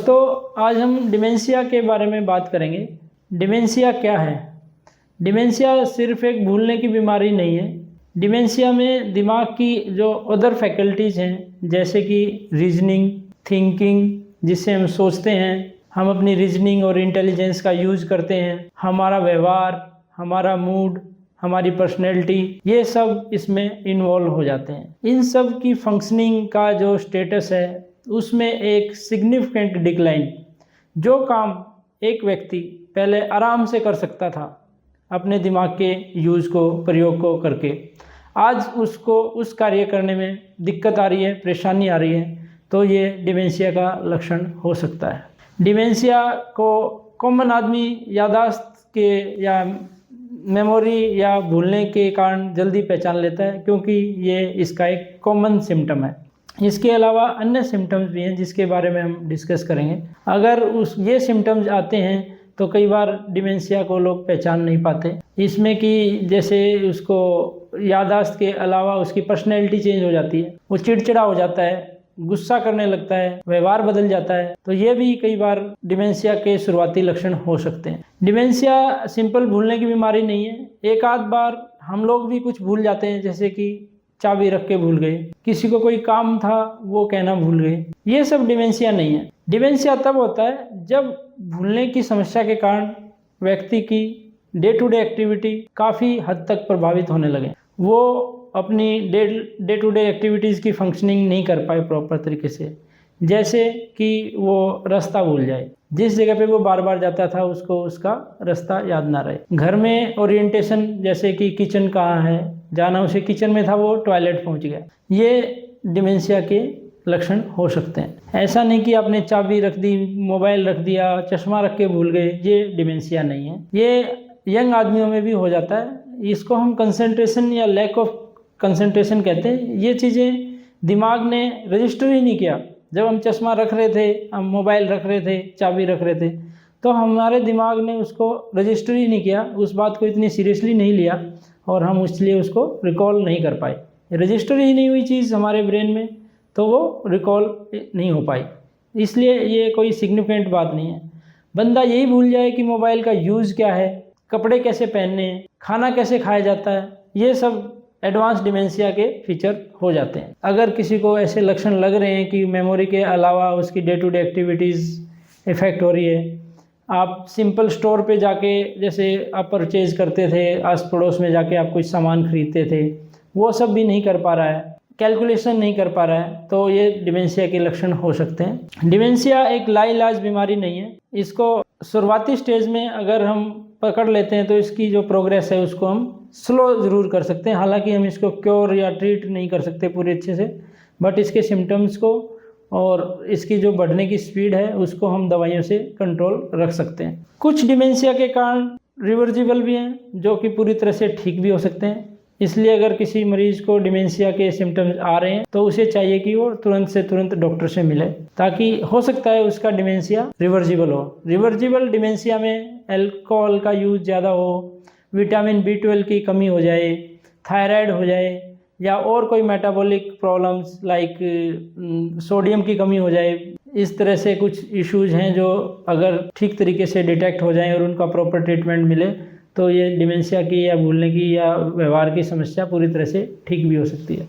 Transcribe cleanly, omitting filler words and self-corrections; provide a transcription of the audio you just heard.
दोस्तों, आज हम डिमेंशिया के बारे में बात करेंगे। डिमेंशिया क्या है? डिमेंशिया सिर्फ एक भूलने की बीमारी नहीं है। डिमेंशिया में दिमाग की जो अदर फैकल्टीज़ हैं, जैसे कि रीजनिंग, थिंकिंग, जिससे हम सोचते हैं, हम अपनी रीजनिंग और इंटेलिजेंस का यूज़ करते हैं, हमारा व्यवहार, हमारा मूड, हमारी पर्सनैलिटी, ये सब इसमें इन्वॉल्व हो जाते हैं। इन सब की फंक्शनिंग का जो स्टेटस है उसमें एक सिग्निफिकेंट डिक्लाइन, जो काम एक व्यक्ति पहले आराम से कर सकता था अपने दिमाग के यूज़ को, प्रयोग को करके, आज उसको उस कार्य करने में दिक्कत आ रही है, परेशानी आ रही है, तो ये डिमेंशिया का लक्षण हो सकता है। डिमेंशिया को कॉमन आदमी याददाश्त के या मेमोरी या भूलने के कारण जल्दी पहचान लेता है, क्योंकि ये इसका एक कॉमन सिम्टम है। इसके अलावा अन्य सिम्टम्स भी हैं जिसके बारे में हम डिस्कस करेंगे। अगर ये सिम्टम्स आते हैं तो कई बार डिमेंशिया को लोग पहचान नहीं पाते। इसमें कि जैसे उसको याददाश्त के अलावा उसकी पर्सनैलिटी चेंज हो जाती है, वो चिड़चिड़ा हो जाता है, गुस्सा करने लगता है, व्यवहार बदल जाता है, तो ये भी कई बार डिमेंशिया के शुरुआती लक्षण हो सकते हैं। डिमेंशिया सिंपल भूलने की बीमारी नहीं है। एक आध बार हम लोग भी कुछ भूल जाते हैं, जैसे कि चाबी रख के भूल गए, किसी को कोई काम था वो कहना भूल गए, ये सब डिमेंशिया नहीं है। डिमेंशिया तब होता है जब भूलने की समस्या के कारण व्यक्ति की डे टू डे एक्टिविटी काफ़ी हद तक प्रभावित होने लगे। वो अपनी डे टू डे एक्टिविटीज़ की फंक्शनिंग नहीं कर पाए प्रॉपर तरीके से, जैसे कि वो रास्ता भूल जाए, जिस जगह पे वो बार बार जाता था उसको उसका रास्ता याद ना रहे। घर में ओरिएंटेशन, जैसे कि किचन कहाँ है, जाना उसे किचन में था, वो टॉयलेट पहुंच गया, ये डिमेंशिया के लक्षण हो सकते हैं। ऐसा नहीं कि आपने चाबी रख दी, मोबाइल रख दिया, चश्मा रख के भूल गए, ये डिमेंशिया नहीं है। ये यंग आदमियों में भी हो जाता है। इसको हम कंसंट्रेशन या लैक ऑफ कंसंट्रेशन कहते हैं। ये चीज़ें दिमाग ने रजिस्टर ही नहीं किया। जब हम चश्मा रख रहे थे, हम मोबाइल रख रहे थे, चाबी रख रहे थे, तो हमारे दिमाग ने उसको रजिस्टर ही नहीं किया, उस बात को इतनी सीरियसली नहीं लिया और हम इसलिए उसको रिकॉल नहीं कर पाए। रजिस्टर ही नहीं हुई चीज़ हमारे ब्रेन में, तो वो रिकॉल नहीं हो पाई। इसलिए ये कोई सिग्निफिकेंट बात नहीं है। बंदा यही भूल जाए कि मोबाइल का यूज़ क्या है, कपड़े कैसे पहनने हैं, खाना कैसे खाया जाता है, ये सब एडवांस डिमेंशिया के फीचर हो जाते हैं। अगर किसी को ऐसे लक्षण लग रहे हैं कि मेमोरी के अलावा उसकी day to day activities effect हो रही है, आप सिंपल स्टोर पे जाके, जैसे आप परचेज़ करते थे, आस पड़ोस में जाके आप कुछ सामान खरीदते थे, वो सब भी नहीं कर पा रहा है, कैलकुलेशन नहीं कर पा रहा है, तो ये डिमेंशिया के लक्षण हो सकते हैं। डिमेंशिया एक लाइलाज बीमारी नहीं है। इसको शुरुआती स्टेज में अगर हम पकड़ लेते हैं तो इसकी जो प्रोग्रेस है उसको हम स्लो ज़रूर कर सकते हैं। हालांकि हम इसको क्योर या ट्रीट नहीं कर सकते पूरे अच्छे से, बट इसके सिम्टम्स को और इसकी जो बढ़ने की स्पीड है उसको हम दवाइयों से कंट्रोल रख सकते हैं। कुछ डिमेंशिया के कारण रिवर्जिबल भी हैं, जो कि पूरी तरह से ठीक भी हो सकते हैं। इसलिए अगर किसी मरीज़ को डिमेंशिया के सिम्टम्स आ रहे हैं तो उसे चाहिए कि वो तुरंत से तुरंत डॉक्टर से मिले, ताकि हो सकता है उसका डिमेंशिया रिवर्जिबल हो। रिवर्जिबल डिमेंशिया में अल्कोहल का यूज़ ज़्यादा हो, विटामिन B12 की कमी हो जाए, थायराइड हो जाए, या और कोई मेटाबॉलिक प्रॉब्लम्स लाइक सोडियम की कमी हो जाए, इस तरह से कुछ इश्यूज हैं जो अगर ठीक तरीके से डिटेक्ट हो जाएं और उनका प्रॉपर ट्रीटमेंट मिले तो ये डिमेंशिया की या भूलने की या व्यवहार की समस्या पूरी तरह से ठीक भी हो सकती है।